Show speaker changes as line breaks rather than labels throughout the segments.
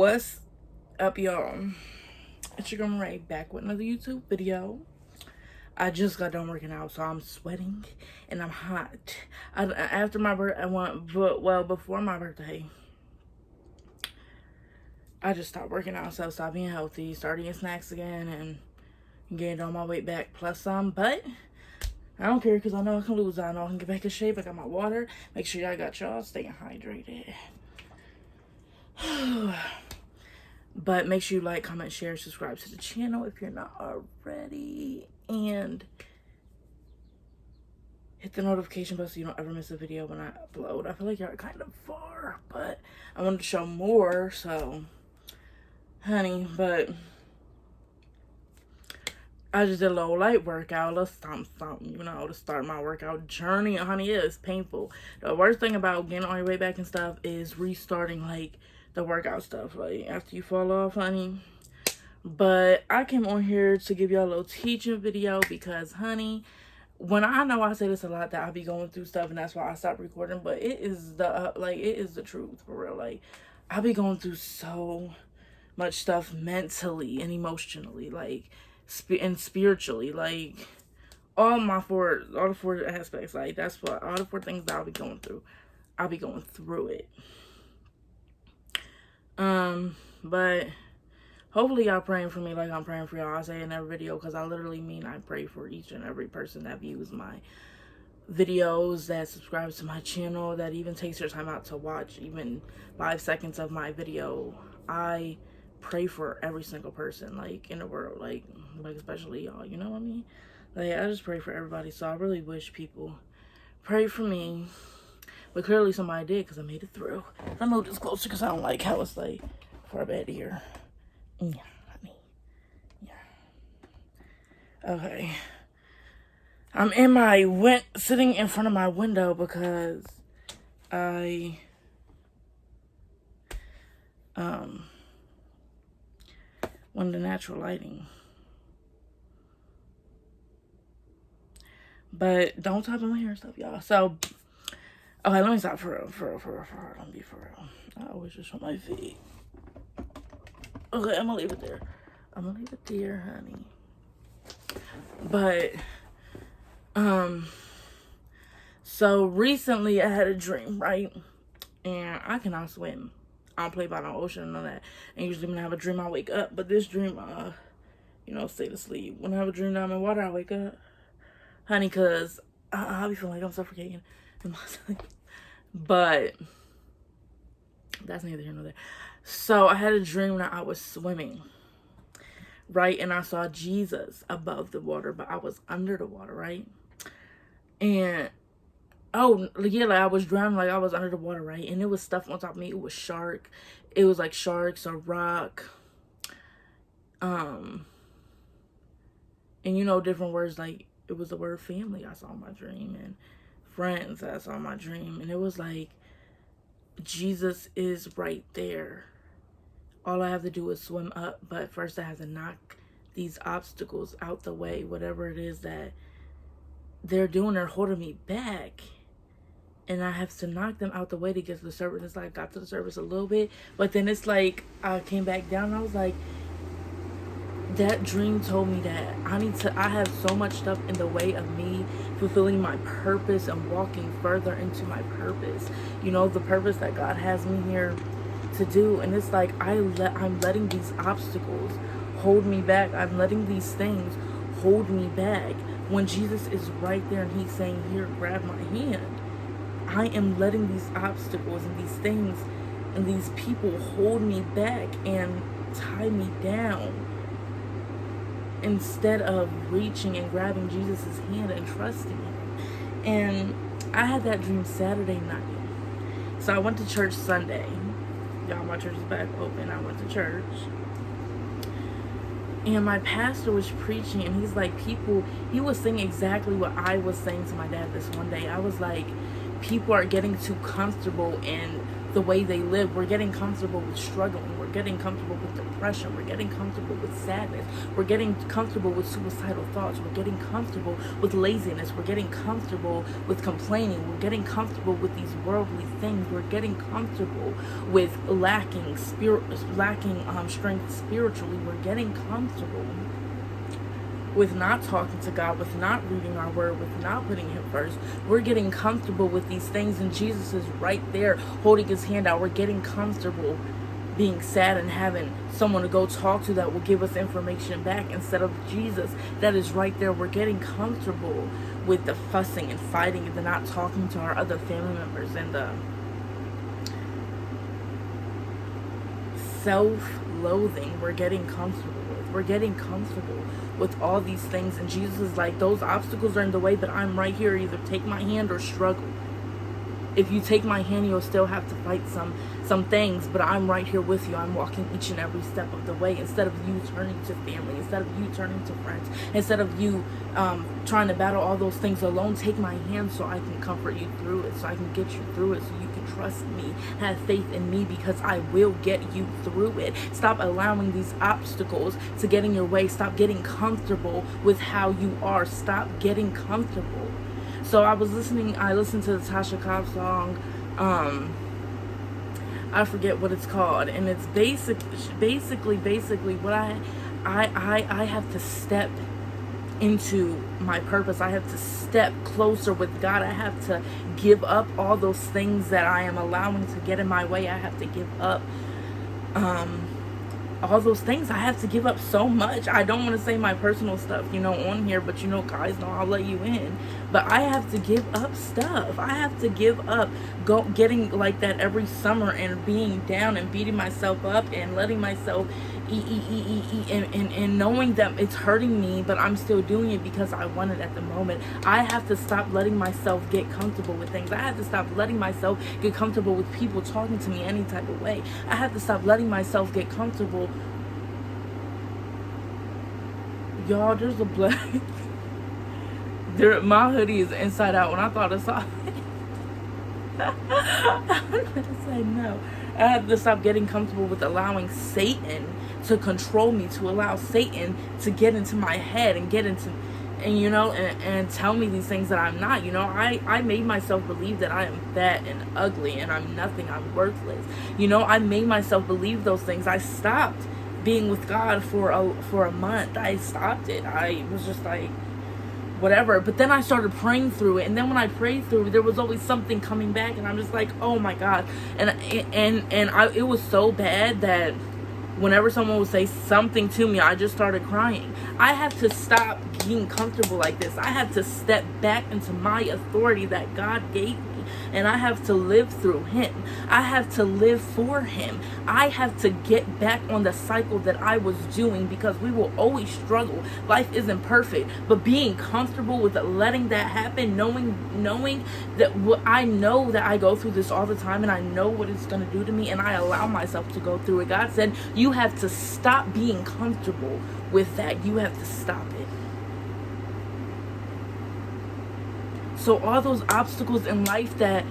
What's up, y'all? It's your girl Ray back with another YouTube video. I just got done working out, so I'm sweating and I'm hot. After my birthday, before my birthday, I just stopped working out, so stopped being healthy, started eating snacks again, and gained all my weight back plus some. But I don't care because I know I can lose. I know I can get back in shape. I got my water. Make sure y'all got y'all staying hydrated. But make sure you like, comment, share, subscribe to the channel if you're not already, and hit the notification bell so you don't ever miss a video when I upload. I feel like you're kind of far, but I wanted to show more, so honey. But I just did a little light workout, let's something, to start my workout journey. Honey, it is painful. The worst thing about getting all your weight back and stuff is restarting, like, the workout stuff, like, after you fall off, honey. But I came on here to give y'all a little teaching video because, honey, when I know I say this a lot, that I be going through stuff, and that's why I stopped recording, but it is the truth, for real. Like, I be going through so much stuff mentally and emotionally, like, and spiritually, like, all the four aspects, like, that's what, all the four things that I'll be going through. I'll be going through it. But hopefully y'all praying for me like I'm praying for y'all. I say in every video, because I literally mean I pray for each and every person that views my videos, that subscribes to my channel, that even takes their time out to watch even 5 seconds of my video. I pray for every single person, like, in the world, like especially y'all, you know what I mean? Like, I just pray for everybody, so I really wish people pray for me. But clearly somebody did, because I made it through. I moved this closer because I don't like how it's, like, far back here. Yeah, honey. Yeah. Okay. I'm sitting in front of my window because I wanted the natural lighting. But don't talk about my hair and stuff, y'all. So, okay, let me stop for real. Let me be for real. I always just show my feet. Okay, I'm gonna leave it there. Honey. But, so recently I had a dream, right? And I cannot swim. I don't play by the ocean and all that. And usually when I have a dream, I wake up. But this dream, stay to sleep. When I have a dream that I'm in water, I wake up. Honey, because I'll be feeling like I'm suffocating in my sleep. But that's neither here nor there. So I had a dream that I was swimming, right? And I saw Jesus above the water, but I was under the water, right? And like I was drowning, like I was under the water, right? And it was stuff on top of me. It was like sharks, a rock, and different words, like it was the word family I saw in my dream, and friends I saw in my dream, and it was like Jesus is right there. All I have to do is swim up, but first I have to knock these obstacles out the way, whatever it is that they're doing, they're holding me back. And I have to knock them out the way to get to the surface. It's like I got to the surface a little bit, but then it's like I came back down and I was like, that dream told me that I have so much stuff in the way of me fulfilling my purpose and walking further into my purpose. The purpose that God has me here to do. And it's like I'm letting these obstacles hold me back. I'm letting these things hold me back when Jesus is right there and he's saying, here, grab my hand. I am letting these obstacles and these things and these people hold me back and tie me down, instead of reaching and grabbing Jesus' hand and trusting him. And I had that dream Saturday night. So I went to church Sunday. Y'all, my church is back open. I went to church. And my pastor was preaching, and he's like, he was saying exactly what I was saying to my dad this one day. I was like, people are getting too comfortable in the way they live. We're getting comfortable with struggling. We're We're getting comfortable with depression. We're getting comfortable with sadness. We're getting comfortable with suicidal thoughts. We're getting comfortable with laziness. We're getting comfortable with complaining. We're getting comfortable with these worldly things. We're getting comfortable with lacking strength spiritually. We're getting comfortable with not talking to God, with not reading our word, with not putting him first. We're getting comfortable with these things, and Jesus is right there holding his hand out. We're getting comfortable being sad and having someone to go talk to that will give us information back instead of Jesus that is right there. We're getting comfortable with the fussing and fighting and the not talking to our other family members and the self-loathing. We're getting comfortable with. We're getting comfortable with all these things, and Jesus is like, those obstacles are in the way, but I'm right here. Either take my hand or struggle. If you take my hand, you'll still have to fight some things, but I'm right here with you. I'm walking each and every step of the way. Instead of you turning to family, instead of you turning to friends, instead of you trying to battle all those things alone, take my hand so I can comfort you through it, so I can get you through it, so you can trust me, have faith in me, because I will get you through it. Stop allowing these obstacles to get in your way. Stop getting comfortable with how you are. Stop getting comfortable. So I listened to the Tasha Cobb song, I forget what it's called, and it's basically what I have to step into my purpose. I have to step closer with God. I have to give up all those things that I am allowing to get in my way. I have to give up all those things. I have to give up so much. I don't want to say my personal stuff, on here, but guys know I'll let you in. But I have to give up stuff. I have to give up getting like that every summer and being down and beating myself up and letting myself and knowing that it's hurting me, but I'm still doing it because I want it at the moment. I have to stop letting myself get comfortable with things. I have to stop letting myself get comfortable with people talking to me any type of way. I have to stop letting myself get comfortable. Y'all, there's a black my hoodie is inside out. When I thought I saw it, I'm gonna say no. I have to stop getting comfortable with allowing Satan to control me, to allow Satan to get into my head and get into, and tell me these things that I'm not. I made myself believe that I am fat and ugly and I'm nothing, I'm worthless. I made myself believe those things. I stopped being with God for a month. I stopped it. I was just like, whatever. But then I started praying through it, and then when I prayed through it, there was always something coming back, and I'm just like, oh my God. And it was so bad that whenever someone would say something to me, I just started crying. I have to stop being comfortable like this. I have to step back into my authority that God gave me, and I have to live through him. I have to live for him. I have to get back on the cycle that I was doing, because we will always struggle. Life isn't perfect, but being comfortable with letting that happen, knowing that I know that I go through this all the time, and I know what it's going to do to me, and I allow myself to go through it. God said, you have to stop being comfortable with that. You have to stop it. So all those obstacles in life that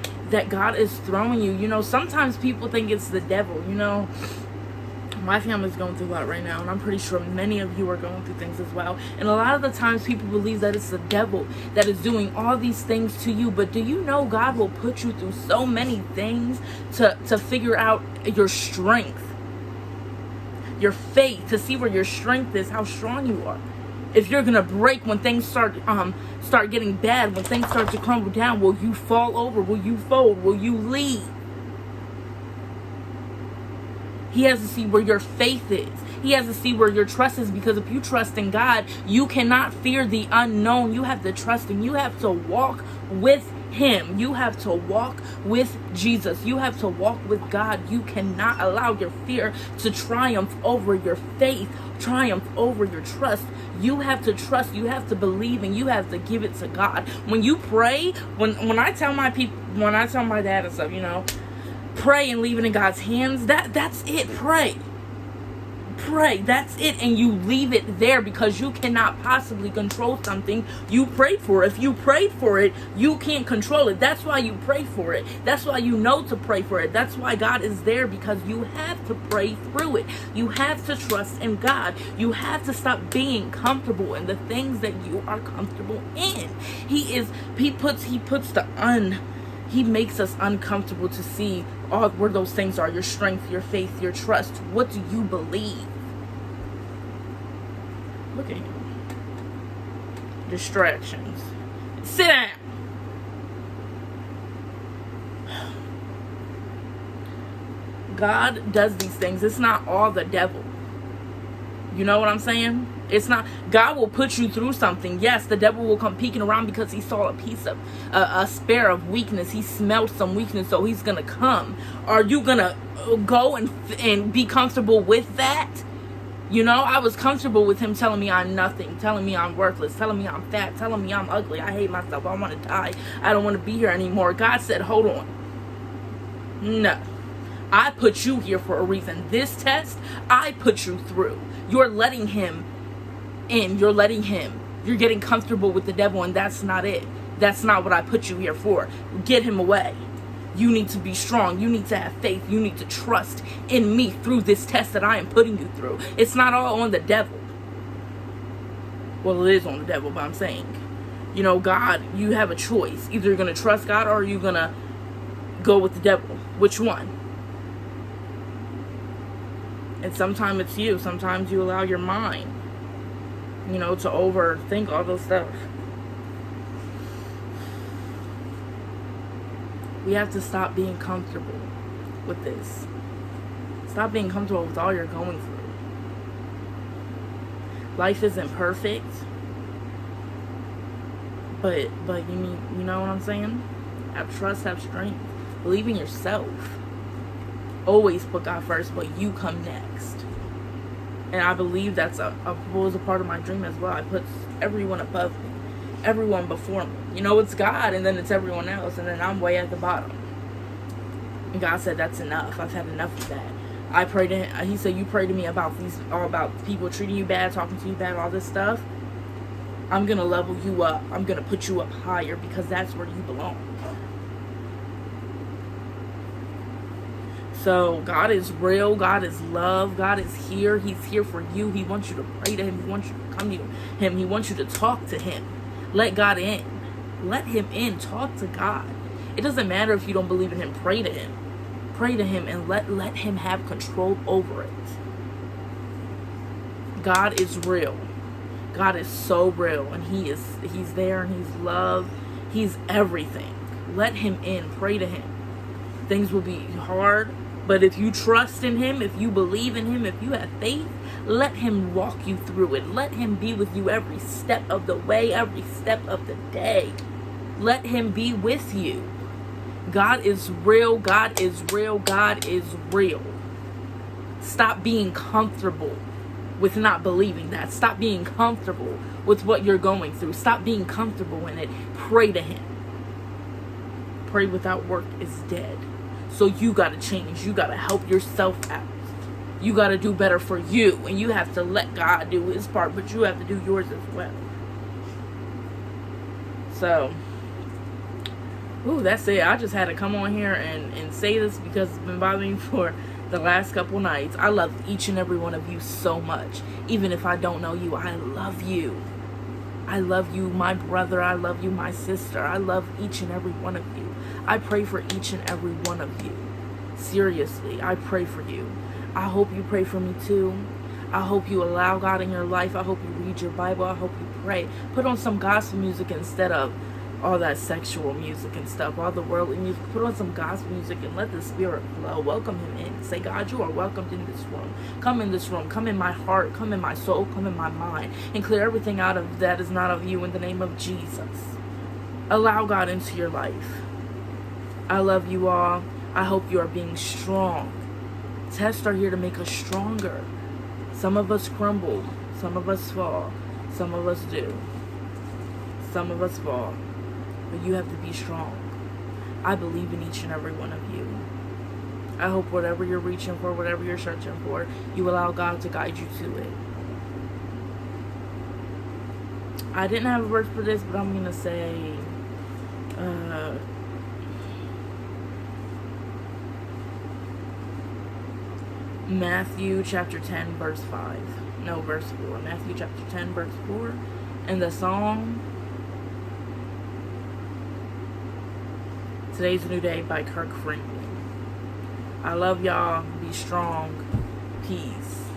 God is throwing you, sometimes people think it's the devil. My family's going through a lot right now, and I'm pretty sure many of you are going through things as well. And a lot of the times people believe that it's the devil that is doing all these things to you. But do you know God will put you through so many things to figure out your strength, your faith, to see where your strength is, how strong you are. If you're gonna break when things start getting bad, when things start to crumble down, will you fall over? Will you fold? Will you leave? He has to see where your faith is. He has to see where your trust is, because if you trust in God, you cannot fear the unknown. You have to trust him. You have to walk with him. You have to walk with Jesus. You have to walk with God. You cannot allow your fear to triumph over your faith, triumph over your trust. You have to trust. You have to believe, and you have to give it to God. When you pray, when I tell my people, when I tell my dad and stuff, pray and leave it in God's hands. That's it. Pray. pray. That's it. And you leave it there, because you cannot possibly control something you prayed for. If you prayed for it, you can't control it. That's why you pray for it. That's why you know to pray for it. That's why God is there, because you have to pray through it. You have to trust in God. You have to stop being comfortable in the things that you are comfortable in. He makes us uncomfortable to see all where those things are: your strength, your faith, your trust. What do you believe? Look at you. Distractions. Sit down. God does these things. It's not all the devil. You know what I'm saying? It's not. God will put you through something. Yes, the devil will come peeking around because he saw a piece of a spare of weakness. He smelled some weakness, so he's gonna come. Are you gonna go and be comfortable with that? You know, I was comfortable with him telling me I'm nothing, telling me I'm worthless, telling me I'm fat, telling me I'm ugly, I hate myself, I want to die, I don't want to be here anymore. God said, hold on. No. I put you here for a reason. This test, I put you through. You're letting him in. You're letting him. You're getting comfortable with the devil, and that's not it. That's not what I put you here for. Get him away. You need to be strong. You need to have faith. You need to trust in me through this test that I am putting you through. It's not all on the devil. Well, it is on the devil, but I'm saying, you know, God, you have a choice. Either you're going to trust God or you're going to go with the devil. Which one? And sometimes it's you. Sometimes you allow your mind, you know, to overthink all those stuff. We have to stop being comfortable with this. Stop being comfortable with all you're going through. Life isn't perfect, but you know what I'm saying? Have trust, have strength, believe in yourself. Always put God first, but you come next. And I believe that's was a part of my dream as well. I put everyone above me, everyone before me. You know, it's God, and then it's everyone else, and then I'm way at the bottom. And God said, that's enough. I've had enough of that. I prayed to him. He said, you pray to me about people treating you bad, talking to you bad, all this stuff. I'm going to level you up. I'm going to put you up higher, because that's where you belong. So God is real. God is love. God is here. He's here for you. He wants you to pray to him. He wants you to come to him. He wants you to talk to him. Let God in. Let him in. Talk to God. It doesn't matter if you don't believe in him. Pray to him. Pray to him and let him have control over it. God is real. God is so real, and he's there, and he's love. He's everything. Let him in. Pray to him. Things will be hard, but if you trust in him, if you believe in him, if you have faith, let him walk you through it. Let him be with you every step of the way, every step of the day. Let him be with you. God is real. God is real. God is real. Stop being comfortable with not believing that. Stop being comfortable with what you're going through. Stop being comfortable in it. Pray to him. Pray without work is dead. So you got to change. You got to help yourself out. You got to do better for you. And you have to let God do his part, but you have to do yours as well. So, that's it. I just had to come on here and say this because it's been bothering me for the last couple nights. I love each and every one of you so much. Even if I don't know you, I love you. I love you, my brother. I love you, my sister. I love each and every one of you. I pray for each and every one of you. Seriously, I pray for you. I hope you pray for me too. I hope you allow God in your life. I hope you read your Bible. I hope you pray. Put on some gospel music instead of all that sexual music and stuff, all the worldly music. Put on some gospel music and let the Spirit flow. Welcome him in. Say, God, you are welcomed in this room. Come in this room. Come in my heart. Come in my soul. Come in my mind. And clear everything out of that is not of you in the name of Jesus. Allow God into your life. I love you all. I hope you are being strong. Tests are here to make us stronger. Some of us crumble. Some of us fall. Some of us do. Some of us fall. But you have to be strong. I believe in each and every one of you. I hope whatever you're reaching for, whatever you're searching for, you allow God to guide you to it. I didn't have a verse for this, but I'm going to say Matthew chapter 10 verse 5. No, verse 4. Matthew chapter 10 verse 4. And the song Today's a New Day by Kirk Franklin. I love y'all. Be strong. Peace.